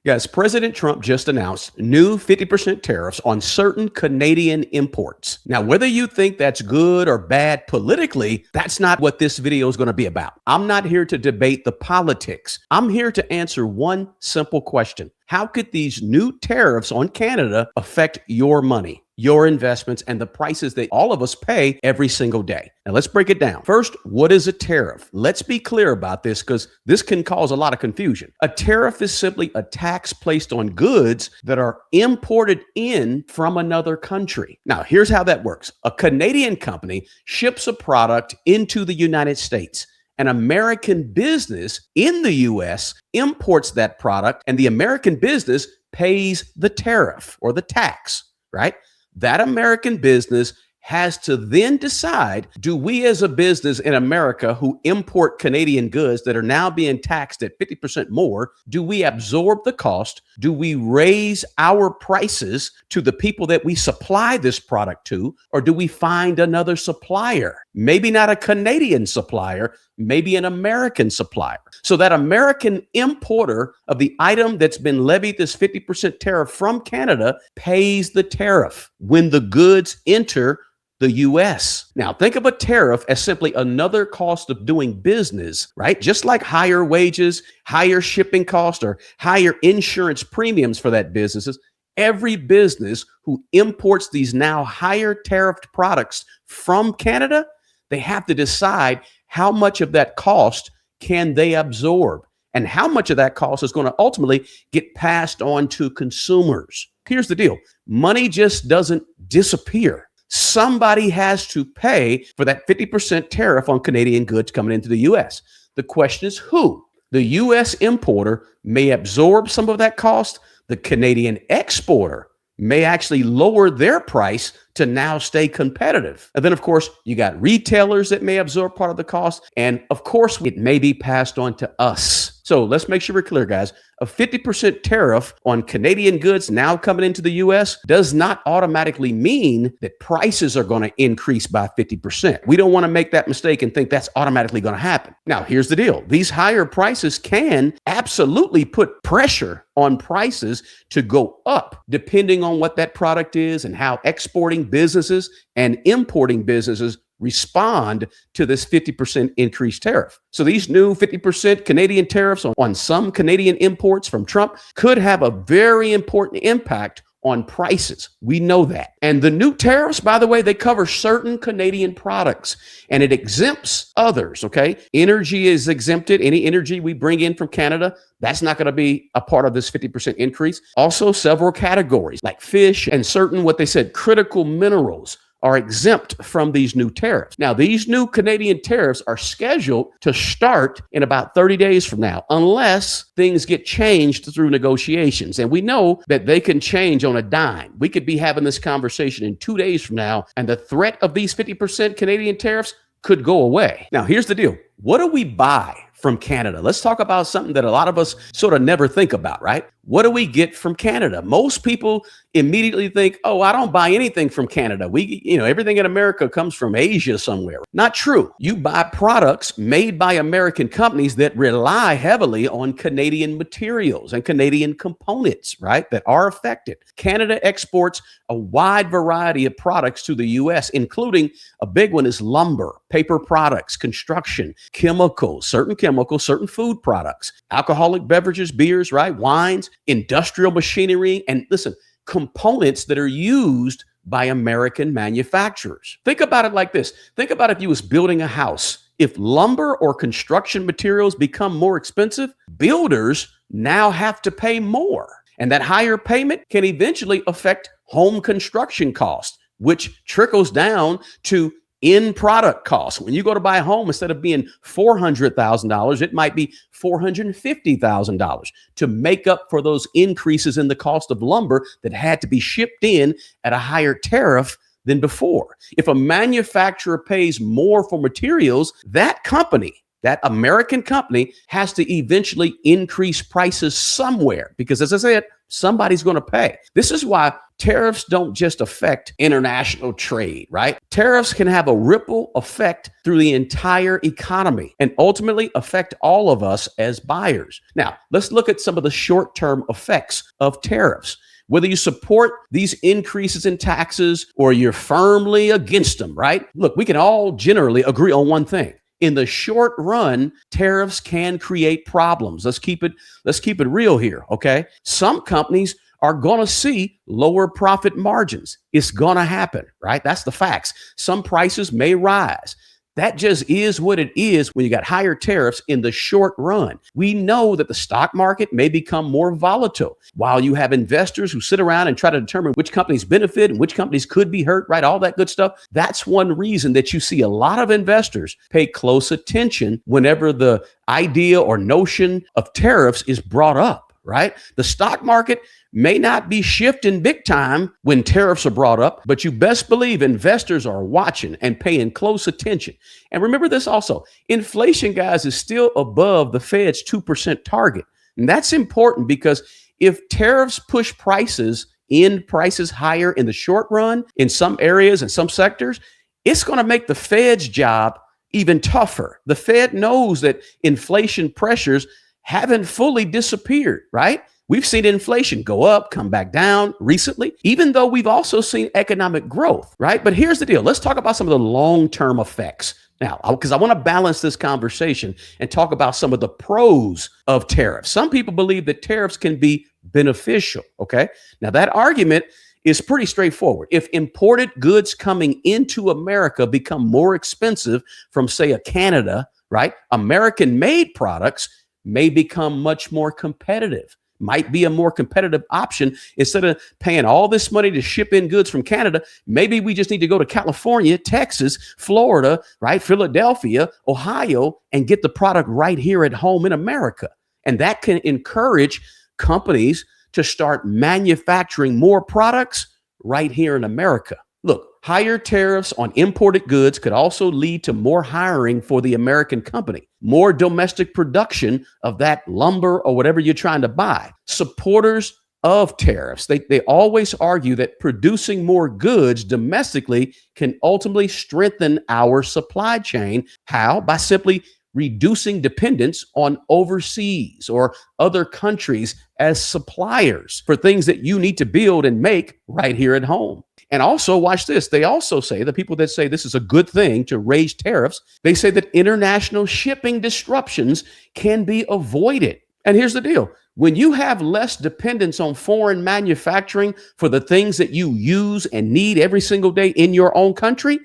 Yes, President Trump just announced new 50% tariffs on certain Canadian imports. Now, whether you think that's good or bad politically, that's not what this video is going to be about. I'm not here to debate the politics. I'm here to answer one simple question. How could these new tariffs on Canada affect your money, your investments, and the prices that all of us pay every single day? Now, let's break it down. First, what is a tariff? Let's be clear about this because this can cause a lot of confusion. A tariff is simply a tax placed on goods that are imported in from another country. Now, here's how that works. A Canadian company ships a product into the United States. An American business in the US imports that product, and the American business pays the tariff or the tax, right? That American business has to then decide, do we as a business in America who import Canadian goods that are now being taxed at 50% more, do we absorb the cost? Do we raise our prices to the people that we supply this product to? Or do we find another supplier? Maybe not a Canadian supplier, maybe an American supplier. So that American importer of the item that's been levied this 50% tariff from Canada pays the tariff when the goods enter the US. Now, think of a tariff as simply another cost of doing business, right? Just like higher wages, higher shipping costs, or higher insurance premiums for that businesses. Every business who imports these now higher tariffed products from Canada, they have to decide how much of that cost can they absorb and how much of that cost is going to ultimately get passed on to consumers. Here's the deal. Money just doesn't disappear. Somebody has to pay for that 50% tariff on Canadian goods coming into the US. The question is who? The US importer may absorb some of that cost. The Canadian exporter may actually lower their price to now stay competitive. And then, of course, you got retailers that may absorb part of the cost. And of course, it may be passed on to us. So let's make sure we're clear, guys. A 50% tariff on Canadian goods now coming into the US does not automatically mean that prices are going to increase by 50%. We don't want to make that mistake and think that's automatically going to happen. Now, here's the deal. These higher prices can absolutely put pressure on prices to go up, depending on what that product is and how exporting businesses and importing businesses respond to this 50% increased tariff. So these new 50% Canadian tariffs on some Canadian imports from Trump could have a very important impact on prices. We know that. And the new tariffs, by the way, they cover certain Canadian products and it exempts others, okay? Energy is exempted. Any energy we bring in from Canada, that's not going to be a part of this 50% increase. Also, several categories like fish and certain, what they said, critical minerals are exempt from these new tariffs. Now, these new Canadian tariffs are scheduled to start in about 30 days from now, unless things get changed through negotiations. And we know that they can change on a dime. We could be having this conversation in 2 days from now, and the threat of these 50% Canadian tariffs could go away. Now, here's the deal. What do we buy from Canada? Let's talk about something that a lot of us sort of never think about, right? What do we get from Canada? Most people immediately think, oh, I don't buy anything from Canada. Everything in America comes from Asia somewhere. Not true. You buy products made by American companies that rely heavily on Canadian materials and Canadian components, right, that are affected. Canada exports a wide variety of products to the U.S., including a big one is lumber, paper products, construction, chemicals, certain food products, alcoholic beverages, beers, right, wines, industrial machinery, and listen, components that are used by American manufacturers. Think about it like this. Think about if you was building a house. If lumber or construction materials become more expensive, builders now have to pay more. And that higher payment can eventually affect home construction costs, which trickles down to in product costs. When you go to buy a home, instead of being $400,000, it might be $450,000 to make up for those increases in the cost of lumber that had to be shipped in at a higher tariff than before. If a manufacturer pays more for materials, that company That American company has to eventually increase prices somewhere because, as I said, somebody's going to pay. This is why tariffs don't just affect international trade, right? Tariffs can have a ripple effect through the entire economy and ultimately affect all of us as buyers. Now, let's look at some of the short-term effects of tariffs. Whether you support these increases in taxes or you're firmly against them, right? Look, we can all generally agree on one thing. In the short run, tariffs can create problems. Let's keep it real here, okay? Some companies are going to see lower profit margins. It's going to happen, right? That's the facts. Some prices may rise. That just is what it is when you got higher tariffs in the short run. We know that the stock market may become more volatile while you have investors who sit around and try to determine which companies benefit and which companies could be hurt, right? All that good stuff. That's one reason that you see a lot of investors pay close attention whenever the idea or notion of tariffs is brought up, right? The stock market may not be shifting big time when tariffs are brought up, but you best believe investors are watching and paying close attention. And remember this also, inflation, guys, is still above the Fed's 2% target. And that's important because if tariffs push prices higher in the short run, in some areas and some sectors, it's going to make the Fed's job even tougher. The Fed knows that inflation pressures haven't fully disappeared, right? We've seen inflation go up, come back down recently, even though we've also seen economic growth, right? But here's the deal. Let's talk about some of the long-term effects now, because I want to balance this conversation and talk about some of the pros of tariffs. Some people believe that tariffs can be beneficial, okay? Now, that argument is pretty straightforward. If imported goods coming into America become more expensive from, say, a Canada, right? American-made products may become much more competitive. Might be a more competitive option. Instead of paying all this money to ship in goods from Canada, maybe we just need to go to California, Texas, Florida, right? Philadelphia, Ohio, and get the product right here at home in America. And that can encourage companies to start manufacturing more products right here in America. Look, higher tariffs on imported goods could also lead to more hiring for the American company, more domestic production of that lumber or whatever you're trying to buy. Supporters of tariffs, they always argue that producing more goods domestically can ultimately strengthen our supply chain. How? By simply reducing dependence on overseas or other countries as suppliers for things that you need to build and make right here at home. And also, watch this. They also say, the people that say this is a good thing to raise tariffs, they say that international shipping disruptions can be avoided. And here's the deal. When you have less dependence on foreign manufacturing for the things that you use and need every single day in your own country,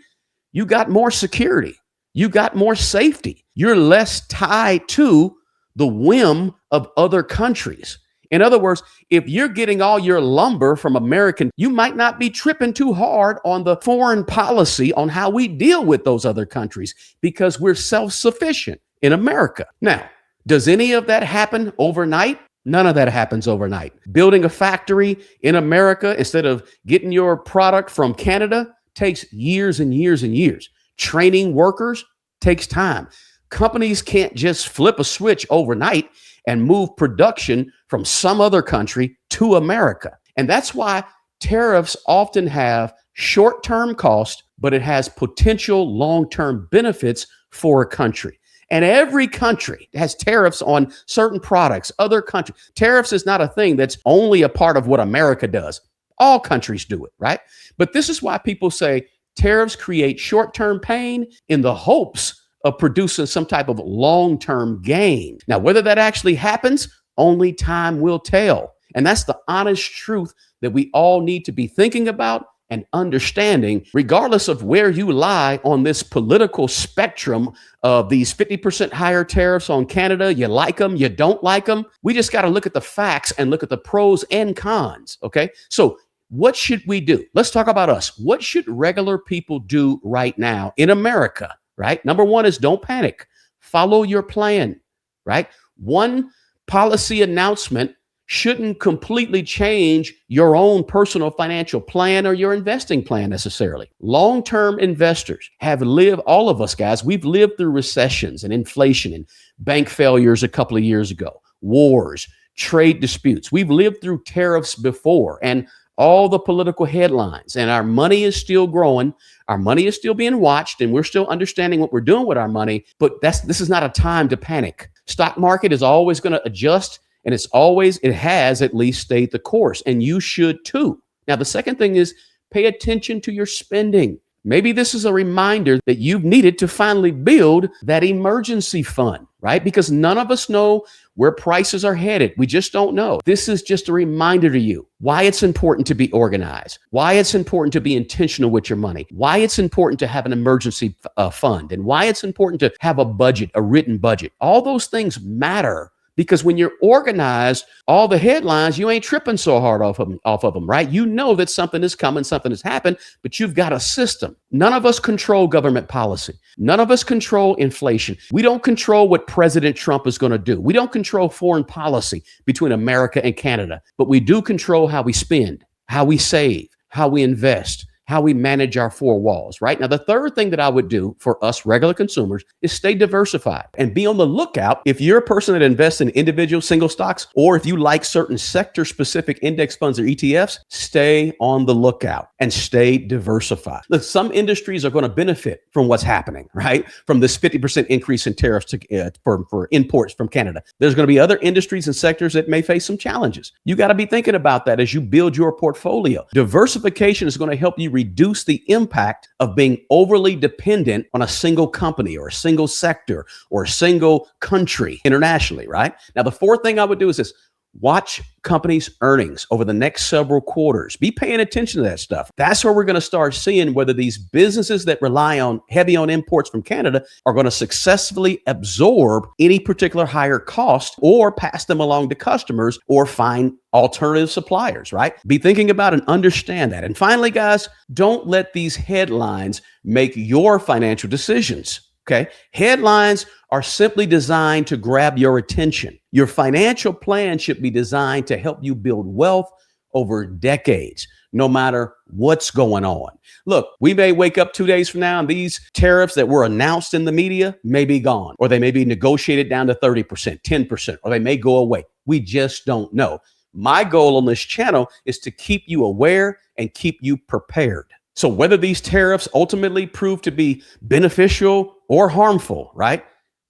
you got more security. You got more safety. You're less tied to the whim of other countries. In other words, if you're getting all your lumber from American, you might not be tripping too hard on the foreign policy on how we deal with those other countries because we're self-sufficient in America. Now, does any of that happen overnight? None of that happens overnight. Building a factory in America instead of getting your product from Canada takes years and years and years. Training workers takes time. Companies can't just flip a switch overnight and move production from some other country to America. And that's why tariffs often have short-term cost, but it has potential long-term benefits for a country. And every country has tariffs on certain products, other countries. Tariffs is not a thing that's only a part of what America does. All countries do it, right? But this is why people say tariffs create short-term pain in the hopes of producing some type of long-term gain. Now, whether that actually happens, only time will tell. And that's the honest truth that we all need to be thinking about and understanding, regardless of where you lie on this political spectrum of these 50% higher tariffs on Canada. You like them, you don't like them. We just got to look at the facts and look at the pros and cons, okay? So what should we do? Let's talk about us. What should regular people do right now in America? Right? Number one is don't panic. Follow your plan, right? One policy announcement shouldn't completely change your own personal financial plan or your investing plan necessarily. Long-term investors have lived, all of us guys, we've lived through recessions and inflation and bank failures a couple of years ago, wars, trade disputes. We've lived through tariffs before and all the political headlines, and our money is still growing. Our money is still being watched, and we're still understanding what we're doing with our money. But this is not a time to panic. Stock market is always going to adjust, and it has at least stayed the course, and you should too. Now, the second thing is pay attention to your spending. Maybe this is a reminder that you've needed to finally build that emergency fund, right? Because none of us know where prices are headed. We just don't know. This is just a reminder to you why it's important to be organized, why it's important to be intentional with your money, why it's important to have an emergency fund, and why it's important to have a budget, a written budget. All those things matter. Because when you're organized, all the headlines, you ain't tripping so hard off of them, right? You know that something is coming, something has happened, but you've got a system. None of us control government policy. None of us control inflation. We don't control what President Trump is going to do. We don't control foreign policy between America and Canada, but we do control how we spend, how we save, how we invest, how we manage our four walls, right? Now, the third thing that I would do for us regular consumers is stay diversified and be on the lookout. If you're a person that invests in individual single stocks, or if you like certain sector specific index funds or ETFs, stay on the lookout and stay diversified. Look, some industries are going to benefit from what's happening, right? From this 50% increase in tariffs for imports from Canada. There's going to be other industries and sectors that may face some challenges. You got to be thinking about that as you build your portfolio. Diversification is going to help you reduce the impact of being overly dependent on a single company or a single sector or a single country internationally, right? Now, the fourth thing I would do is this: watch companies' earnings over the next several quarters. Be paying attention to that stuff. That's where we're going to start seeing whether these businesses that rely heavy on imports from Canada are going to successfully absorb any particular higher cost or pass them along to customers or find alternative suppliers, right? Be thinking about and understand that. And finally, guys, don't let these headlines make your financial decisions. Okay. Headlines are simply designed to grab your attention. Your financial plan should be designed to help you build wealth over decades, no matter what's going on. Look, we may wake up 2 days from now and these tariffs that were announced in the media may be gone, or they may be negotiated down to 30%, 10%, or they may go away. We just don't know. My goal on this channel is to keep you aware and keep you prepared. So whether these tariffs ultimately prove to be beneficial or harmful, right?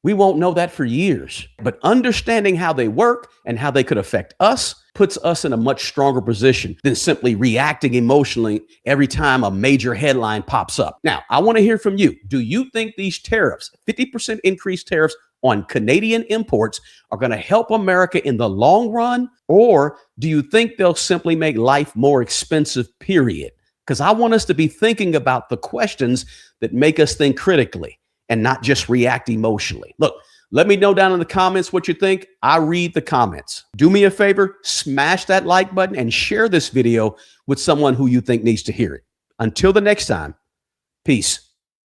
We won't know that for years. But understanding how they work and how they could affect us puts us in a much stronger position than simply reacting emotionally every time a major headline pops up. Now, I want to hear from you. Do you think these tariffs, 50% increased tariffs on Canadian imports, are going to help America in the long run? Or do you think they'll simply make life more expensive, period? Because I want us to be thinking about the questions that make us think critically and not just react emotionally. Look, let me know down in the comments what you think. I read the comments. Do me a favor, smash that like button and share this video with someone who you think needs to hear it. Until the next time, peace.